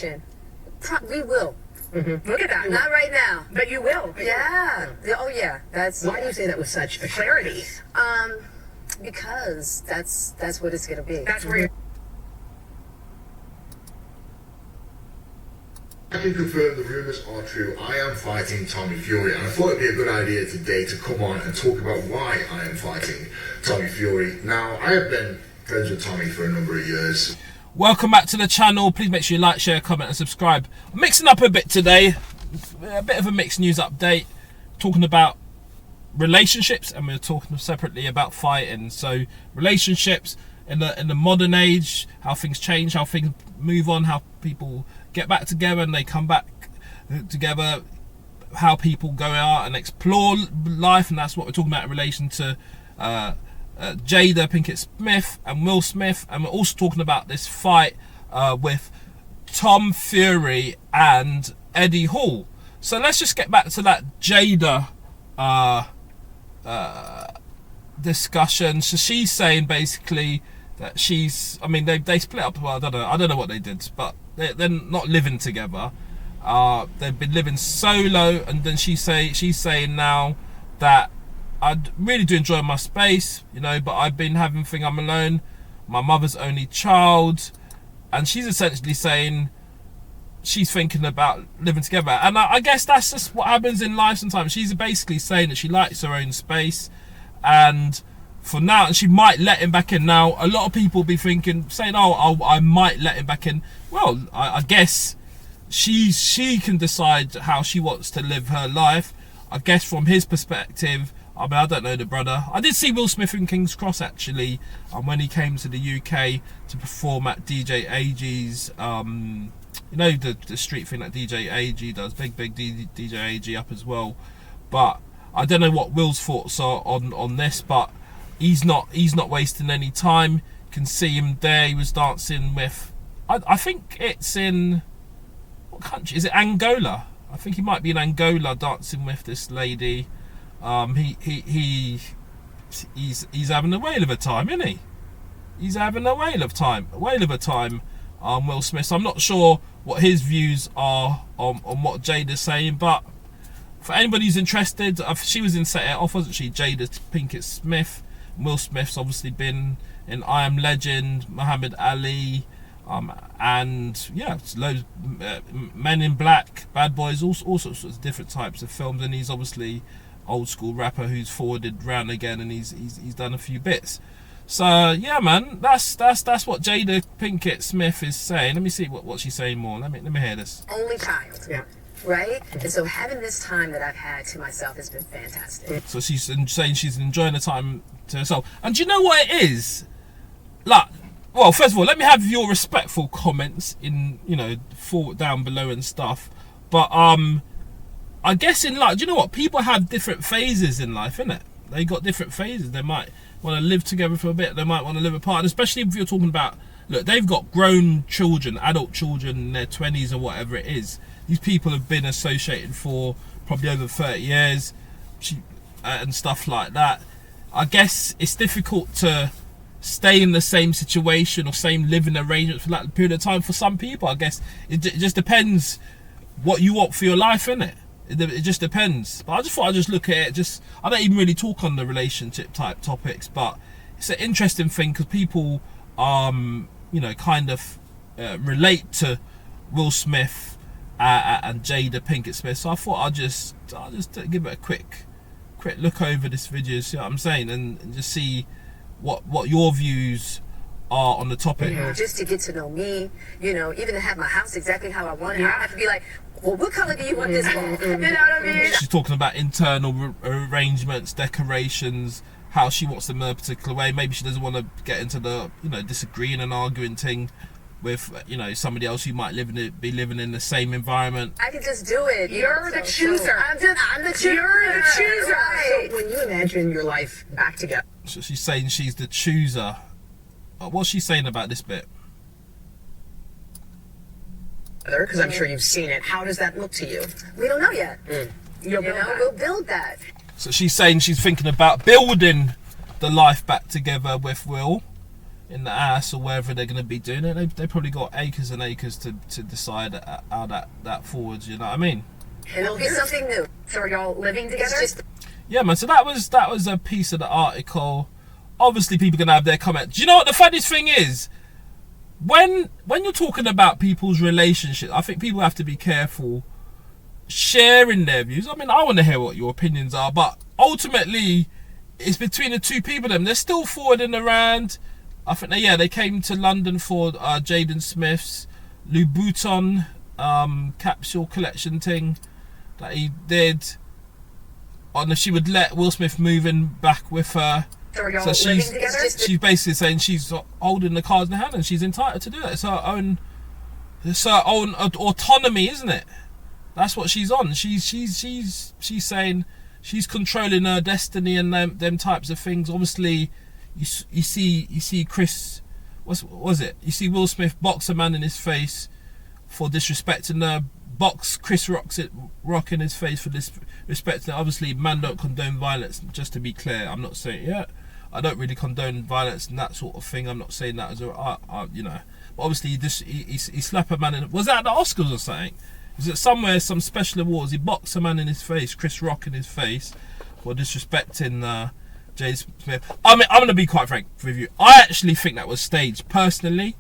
We will. Look at that. Not right now. But you will. Yeah. Oh yeah. Why do you say that with such clarity? Because that's what it's gonna be. That's where you're. I can confirm the rumours are true. I am fighting Tommy Fury, and I thought it'd be a good idea today to come on and talk about why I am fighting Tommy Fury. Now, I have been friends with Tommy for a number of years. Welcome back to the channel. Please make sure you like, share, comment and subscribe. I'm mixing up a bit today. A bit of a mixed news update. Talking about relationships, and we're talking separately about fighting. So relationships in the modern age, how things change, how things move on, how people get back together and they come back together, how people go out and explore life, and that's what we're talking about in relation to Jada Pinkett Smith and Will Smith. And we're also talking about this fight with Tom Fury and Eddie Hall. So let's just get back to that Jada discussion. So she's saying basically that she's, I mean, they split up. Well, I don't know what they did, but they're not living together. They've been living solo, and then she's saying now that I really do enjoy my space, you know, but I've been having thing, I'm alone, my mother's only child, and she's essentially saying she's thinking about living together. And I guess that's just what happens in life sometimes. She's basically saying that she likes her own space, and for now, she might let him back in. Now, a lot of people be saying, oh, I might let him back in. Well, I guess she can decide how she wants to live her life. I guess from his perspective, I mean, I don't know the brother. I did see Will Smith in King's Cross, actually, when he came to the UK to perform at DJ AG's, you know, the street thing that DJ AG does. Big DJ AG up as well. But I don't know what Will's thoughts are on this, but he's not wasting any time. Can see him there. He was dancing with, I think it's in, what country? Is it Angola? I think he might be in Angola dancing with this lady. He's having a whale of a time, isn't he? He's having a whale of a time. Will Smith. So I'm not sure what his views are on what Jada's saying, but for anybody who's interested, she was in Set It Off, wasn't she? Jada Pinkett Smith. Will Smith's obviously been in I Am Legend, Muhammad Ali, and yeah, loads, Men in Black, Bad Boys, all sorts of different types of films. And he's obviously old school rapper who's forwarded round again, and he's done a few bits. So yeah, man, that's what Jada Pinkett Smith is saying. Let me see what she's saying more. Let me hear this. Only child. Yeah. Right? And so having this time that I've had to myself has been fantastic. So she's saying she's enjoying the time to herself. And do you know what it is? Like, well, first of all, let me have your respectful comments in, you know, down below and stuff. But I guess in life, do you know what? People have different phases in life, innit? They got different phases. They might want to live together for a bit. They might want to live apart. And especially if you're talking about, look, they've got grown children, adult children in their 20s or whatever it is. These people have been associated for probably over 30 years and stuff like that. I guess it's difficult to stay in the same situation or same living arrangement for that period of time for some people. I guess it just depends what you want for your life, innit? It just depends. But I just thought I'd just look at it. I don't even really talk on the relationship type topics, but it's an interesting thing because people, you know, kind of relate to Will Smith and Jada Pinkett Smith. So I thought I'll just give it a quick look over this video, see what I'm saying, and just see what your views are on the topic. Yeah. Just to get to know me, you know, even to have my house exactly how I want it. I have to be like, well, what color do you want this wall? You know what I mean? She's talking about internal arrangements, decorations, how she wants them in a particular way. Maybe she doesn't want to get into the, you know, disagreeing and arguing thing with, you know, somebody else who might be living in the same environment. I can just do it. You're the chooser. I'm the chooser. You're the chooser. Right. So when you imagine your life back together. So she's saying she's the chooser. What's she saying about this bit? Because I'm sure you've seen it. How does that look to you? We don't know yet. You'll build that. We'll build that. So she's saying she's thinking about building the life back together with Will. in the ass or wherever they're going to be doing it. They probably got acres and acres to decide how that forwards. You know what I mean? It'll be something new. So are y'all living together? Yeah, man. So that was a piece of the article. Obviously, people are gonna have their comments. Do you know what the funniest thing is? When you're talking about people's relationships, I think people have to be careful sharing their views. I mean, I want to hear what your opinions are, but ultimately, it's between the two people. They're still forwarding around. I think they came to London for Jaden Smith's Louboutin capsule collection thing that he did. She would let Will Smith move in back with her. So she's basically saying she's holding the cards in her hand and she's entitled to do it. It's her own autonomy, isn't it? That's what she's on. She's saying she's controlling her destiny and them types of things. Obviously, you see Chris, what was it? You see Will Smith box a man in his face for disrespecting her. Box Chris Rock in his face for disrespecting her. Obviously, man don't condone violence. Just to be clear, I'm not saying I don't really condone violence and that sort of thing. I'm not saying that as a But obviously, he slapped a man in. Was that at the Oscars or something? Was it somewhere, some special awards? He boxed a man in his face, Chris Rock in his face, for disrespecting Jada Smith. I mean, I'm going to be quite frank with you. I actually think that was staged. Personally,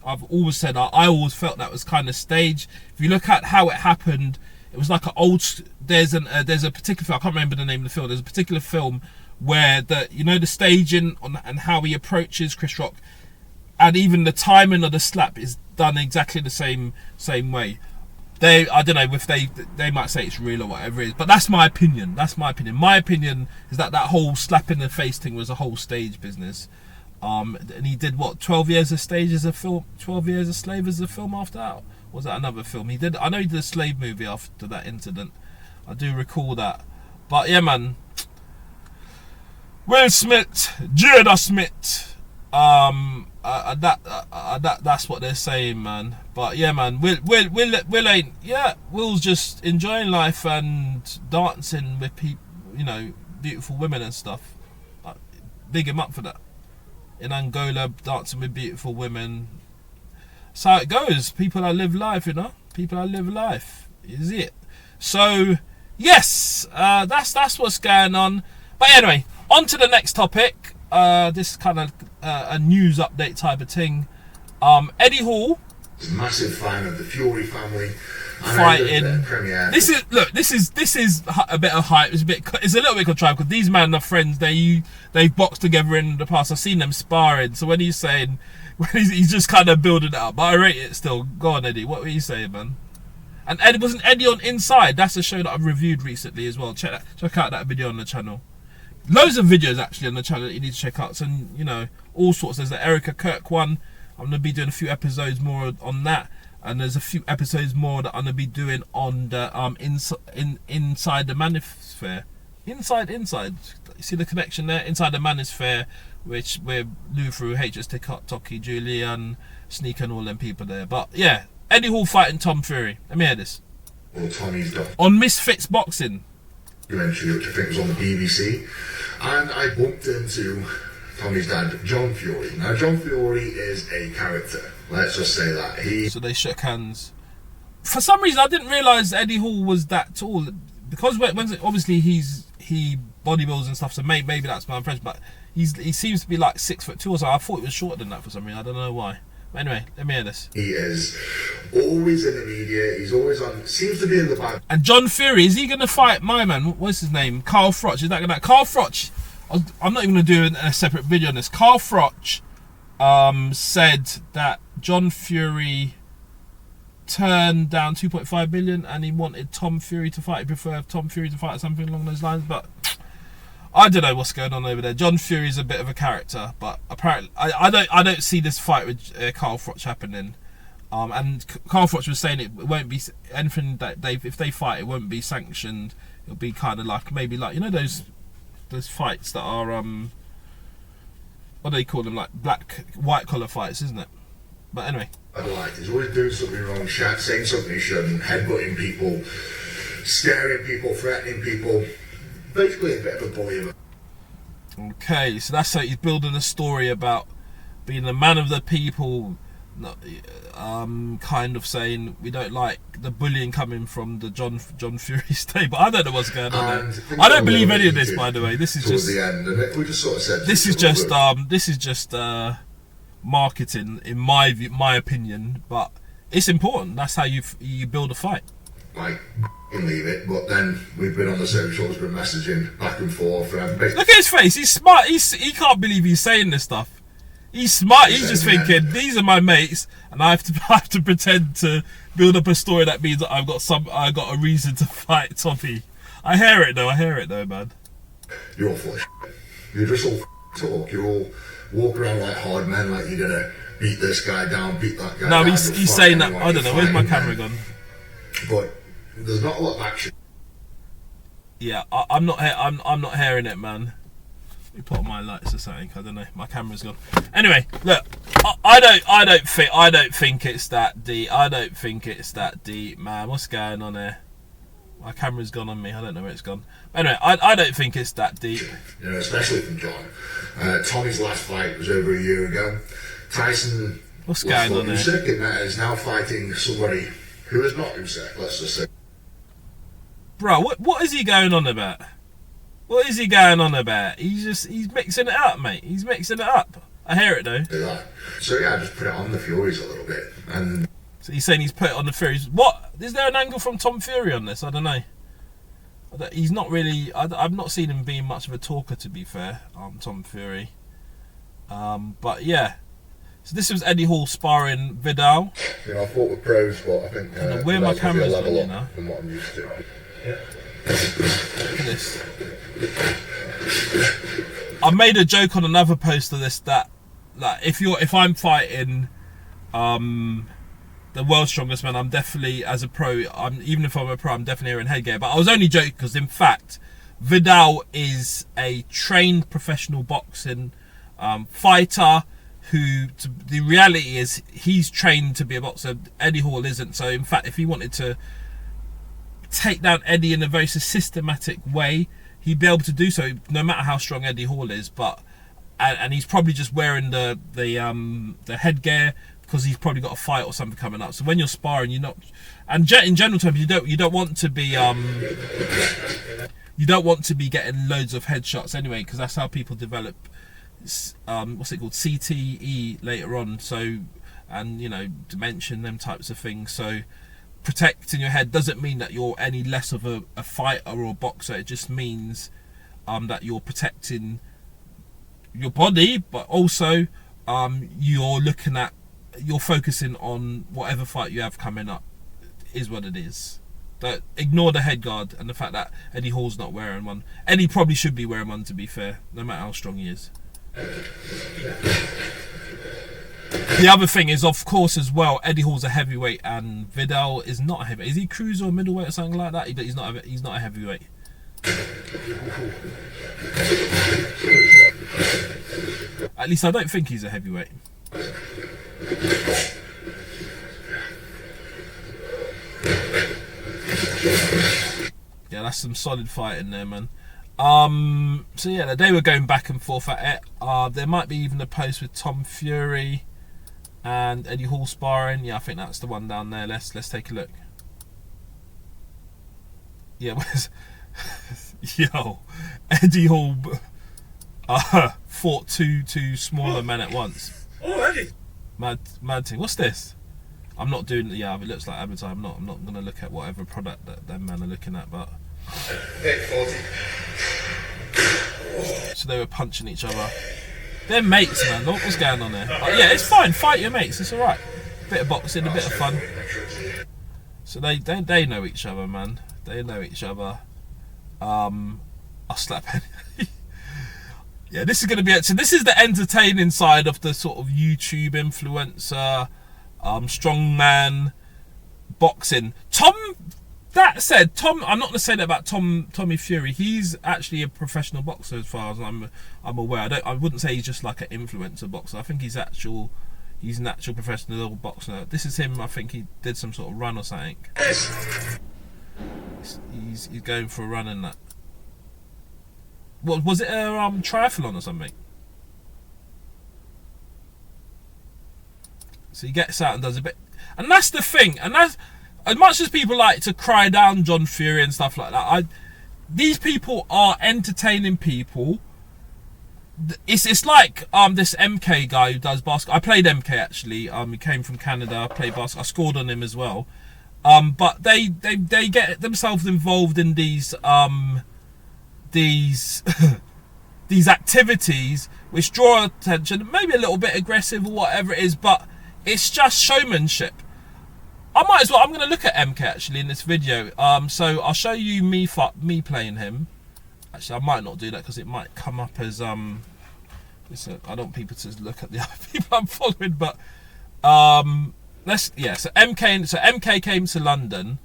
I've always said I always felt that was kind of staged. If you look at how it happened, it was like an old. There's a particular film. I can't remember the name of the film. There's a particular film where the staging and how he approaches Chris Rock, and even the timing of the slap is done exactly the same way. I don't know if they might say it's real or whatever it is, but that's my opinion. My opinion is that whole slap in the face thing was a whole stage business. And he did 12 years of stage as a film, 12 years a slave as a film after that. Or was that another film? I know he did a slave movie after that incident. I do recall that. But yeah, man. Will Smith, Jada Smith. That's what they're saying, man. But yeah, man. Will ain't. Yeah, Will's just enjoying life and dancing with people, beautiful women and stuff. Big him up for that. In Angola, dancing with beautiful women. That's how it goes. People that live life, People that live life. Is it? So, yes, that's what's going on. But anyway, on to the next topic. This is kind of a news update type of thing. Eddie Hall. Massive fan of the Fury family. Fighting. This is a bit of hype. It's a little bit contrived because these men are friends. They've boxed together in the past. I've seen them sparring. So when he's saying, he's just kind of building it up. But I rate it still. Go on, Eddie. What were you saying, man? And wasn't Eddie on Inside? That's a show that I've reviewed recently as well. Check out that video on the channel. Loads of videos actually on the channel that you need to check out. So all sorts. There's the Erica Kirk one. I'm gonna be doing a few episodes more on that. And there's a few episodes more that I'm gonna be doing on the inside the manosphere. Inside. You see the connection there? Inside the manosphere, which we're through HS Toki, Julian, Sneak, and all them people there. But yeah, Eddie Hall fighting Tom Fury. Let me hear this. Well, Tommy's got on Misfits Boxing. Eventually, which I think was on the BBC, and I bumped into Tommy's dad, John Fury. Now, John Fury is a character. Let's just say that. So they shook hands. For some reason, I didn't realise Eddie Hall was that tall. Because obviously he bodybuilds and stuff, so maybe that's my impression. But he seems to be like 6'2" or so. I thought he was shorter than that for some reason. I don't know why. But anyway, let me hear this. He is always in the media. He's always on. Seems to be in the bag. And John Fury, is he going to fight my man? What's his name? Carl Froch. Is that going to? Carl Froch. I'm not even going to do a separate video on this. Carl Froch said that John Fury turned down 2.5 million and he wanted Tom Fury to fight. He preferred Tom Fury to fight, something along those lines. But I don't know what's going on over there. John Fury's a bit of a character, but apparently I don't see this fight with Carl Froch happening. And Carl Froch was saying it won't be anything that if they fight, it won't be sanctioned. It'll be kind of like maybe like those fights that are what do they call them, like white collar fights, isn't it? But anyway, I don't like. He's always doing something wrong, saying something he shouldn't, headbutting people, scaring people, threatening people. Basically, a bit of a bully. Okay, so that's how he's building a story about being a man of the people, kind of saying we don't like the bullying coming from the John Fury stable. I don't know what's going on there. I don't believe any of this, by the way. This is towards just the end, and we just sort of said this is just marketing, in my opinion. But it's important. That's how you build a fight. like leave it, but then we've been on the socials, been messaging back and forth, and Look at his face. He's smart. He can't believe he's saying this stuff. He's smart. He's just thinking, these are my mates, and I have to pretend to build up a story that means that I got a reason to fight Tommy. I hear it though, man. You're all full of shit. You're just all talk. You all walk around like hard men, like you're gonna beat this guy down, beat that guy No, down. he's saying that. I don't know. Where's my camera gone? But there's not a lot of action. Yeah, I'm not hearing it, man. Let me put on my lights or something. I don't know. My camera's gone. Anyway, look. I don't think it's that deep. I don't think it's that deep, man. What's going on here? My camera's gone on me. I don't know where it's gone. Anyway, I don't think it's that deep. You know, especially from John. Tommy's last fight was over a year ago. Tyson What's going on there? Usyk, and that is now fighting somebody who is not Usyk, let's just say. Bro, what is he going on about? What is he going on about? He's mixing it up, mate. He's mixing it up. I hear it though. So yeah, I just put it on the Furies a little bit, and so he's saying he's put it on the Furies. What? Is there an angle from Tom Fury on this? I don't know. He's not really. I've not seen him being much of a talker, to be fair. Tom Fury. But yeah. So this was Eddie Hall sparring Vidal. You know, I thought we're pros, but I think where my camera's level gone, you know? from what I'm used to. Yeah. Look at this. I made a joke on another post of this that if I'm fighting the world's strongest man, I'm definitely, as a pro, even if I'm a pro, I'm definitely wearing headgear. But I was only joking because, in fact, Vidal is a trained professional boxing fighter who, the reality is, he's trained to be a boxer. Eddie Hall isn't. So, in fact, if he wanted to take down Eddie in a very systematic way, he'd be able to do so, no matter how strong Eddie Hall is. And he's probably just wearing the headgear because he's probably got a fight or something coming up. So when you're sparring, you're not, and in general terms, you don't want to be getting loads of headshots anyway, because that's how people develop what's it called, CTE later on. So, and you know, dementia, them types of things. So protecting your head doesn't mean that you're any less of a fighter or a boxer. It just means that you're protecting your body, but also you're focusing on whatever fight you have coming up is what it is. Ignore the head guard and the fact that Eddie Hall's not wearing one. Eddie probably should be wearing one, to be fair, no matter how strong he is. The other thing is, of course, as well, Eddie Hall's a heavyweight and Vidal is not a heavyweight. Is he cruiser or middleweight or something like that? He's not a heavyweight. At least I don't think he's a heavyweight. Yeah, that's some solid fighting there, man. So yeah, they were going back and forth at it. There might be even a post with Tom Fury and Eddie Hall sparring. Yeah, I think that's the one down there. Let's take a look. Yeah, where's yo, Eddie Hall fought two smaller men at once. Oh, Eddie. Mad thing. What's this? I'm not doing. Yeah, it looks like advertising. I'm not gonna look at whatever product that them men are looking at, but. 840. So they were punching each other. They're mates, man. What was going on there? Yeah, it's fine. Fight your mates. It's all right. Bit of boxing, a bit of fun. So they know each other, man. They know each other. I'll slap any. Yeah, this is going to be it. So this is the entertaining side of the sort of YouTube influencer, strongman boxing. That said, I'm not going to say that about Tommy Fury. He's actually a professional boxer as far as I'm aware. I wouldn't say he's just like an influencer boxer. I think he's an actual professional boxer. This is him. I think he did some sort of run or something. He's going for a run in that. What was it? A triathlon or something? So he gets out and does a bit, and that's the thing. And that's, as much as people like to cry down John Fury and stuff like that, these people are entertaining people. It's like this MK guy who does basketball. I played MK actually. He came from Canada. I played basketball. I scored on him as well. But they get themselves involved in these these activities which draw attention, maybe a little bit aggressive or whatever it is, but it's just showmanship. I might as well. I'm going to look at MK actually in this video. So I'll show you me playing him. Actually, I might not do that because it might come up as I don't want people to look at the other people I'm following. But So MK came to London,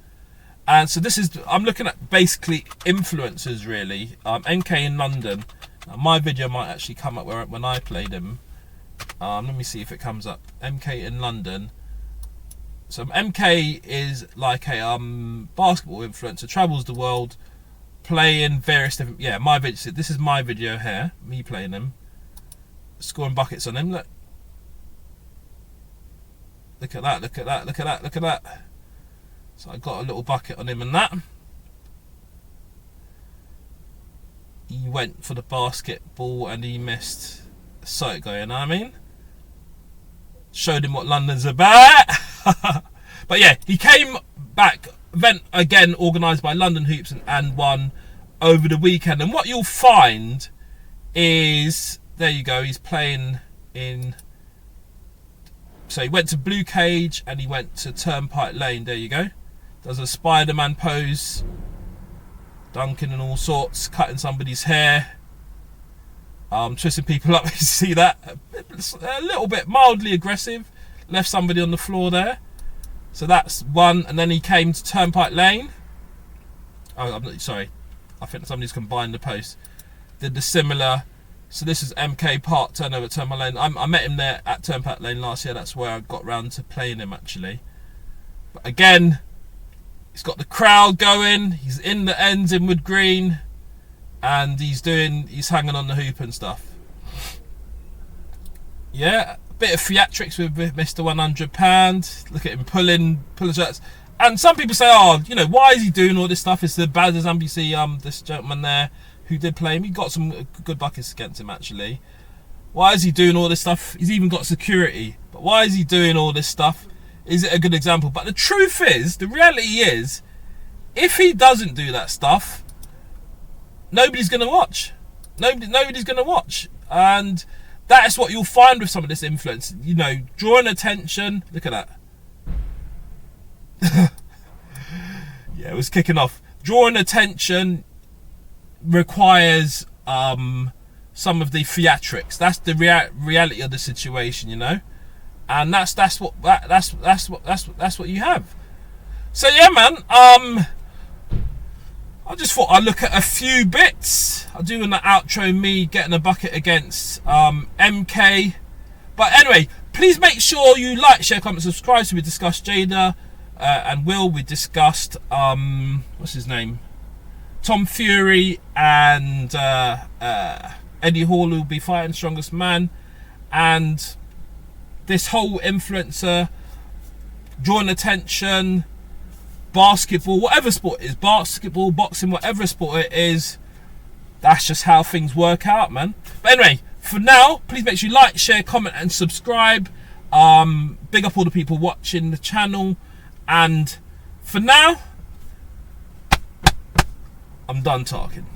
and so this is, I'm looking at basically influencers really. MK in London. Now, my video might actually come up when I played him. Let me see if it comes up. MK in London. So MK is like a basketball influencer, travels the world, playing various different. Yeah, my video. This is my video here, me playing him, scoring buckets on him. Look at that! Look at that! Look at that! Look at that! So I got a little bucket on him and that. He went for the basketball and he missed. So go, you know what I mean? Showed him what London's about. But yeah, he came back, event again organised by London Hoops and won over the weekend. And what you'll find is, there you go, he's playing in, so he went to Blue Cage and he went to Turnpike Lane. There you go. Does a Spider-Man pose, dunking and all sorts, cutting somebody's hair, twisting people up. You see that? A little bit mildly aggressive. Left somebody on the floor there. So that's one. And then he came to Turnpike Lane. Oh, I'm not, sorry. I think somebody's combined the post. Did the similar. So this is MK Park turnover at Turnpike Lane. I met him there at Turnpike Lane last year. That's where I got round to playing him actually. But again, he's got the crowd going. He's in the ends in Wood Green. And he's hanging on the hoop and stuff. Yeah, a bit of theatrics with Mr. £100. Look at him pulling shirts. And some people say, oh, you know, why is he doing all this stuff? It's the bad as NBC, this gentleman there who did play him. He got some good buckets against him actually. Why is he doing all this stuff? He's even got security. But why is he doing all this stuff? Is it a good example? But the truth is, the reality is, if he doesn't do that stuff, nobody's going to watch. Nobody's going to watch. And that is what you'll find with some of this influence. You know, drawing attention. Look at that. Yeah, it was kicking off. Drawing attention requires some of the theatrics. That's the reality of the situation, you know. And that's what you have. So yeah, man. I just thought I'd look at a few bits. I'll do in the outro me getting a bucket against MK. But anyway, please make sure you like, share, comment, subscribe. So we discussed Jada and Will. We discussed what's his name? Tom Fury and Eddie Hall, who will be fighting Strongest Man. And this whole influencer drawing attention, basketball, whatever sport it is, basketball, boxing, whatever sport it is, that's just how things work out, man. But anyway, for now, please make sure you like, share, comment and subscribe. Big up all the people watching the channel, and for now, I'm done talking.